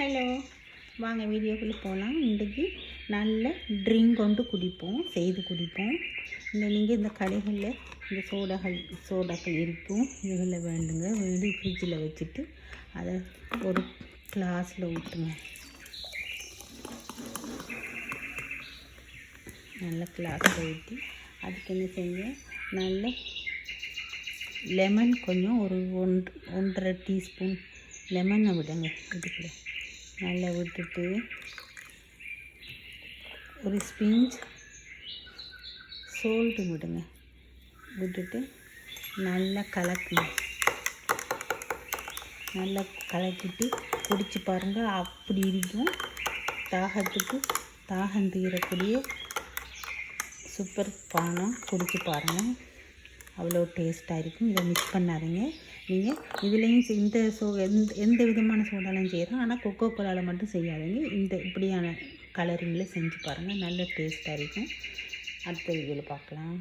Hello, வாங்க வீடியோக்குள்ளே போகலாம். இன்றைக்கி நல்ல ட்ரிங்க் கொண்டு செய்து குடிப்போம். நீங்கள் இந்த கடைகளில் இந்த சோடாக்கள் இருக்கும், இதுகளில் வேண்டி ஃப்ரிட்ஜில் வச்சுட்டு அதை ஒரு கிளாஸில் ஊற்றுங்க. நல்ல கிளாஸில் ஊற்றி அதுக்கு என்ன செய்யுங்க, நல்ல லெமன் கொஞ்சம் ஒரு 1.5 டீஸ்பூன் லெமனை விடுங்க. இதுக்குள்ள நல்லா விட்டுட்டு ஒரு ஸ்பிஞ்ச் சோல்ட்டு விட்டுட்டு நல்லா கலக்கிட்டு குடிச்சு பாருங்கள். அப்படி இருக்கும். தாகம் தீரக்கூடிய சூப்பர் பானம் குடிச்சு பாருங்கள். அவ்வளோ டேஸ்ட்டாக இருக்கும். இதை மிக்ஸ் பண்ணாதீங்க. நீங்கள் இதுலேயும் எந்த விதமான சோடாலையும் செய்கிறோம், ஆனால் கொக்கோ கோலாவில் மட்டும் செய்யாதீங்க. இப்படியான கலரிங்கில் செஞ்சு பாருங்கள். நல்ல டேஸ்ட்டாக இருக்கும். அடுத்த வீடியோவில் பார்க்கலாம்.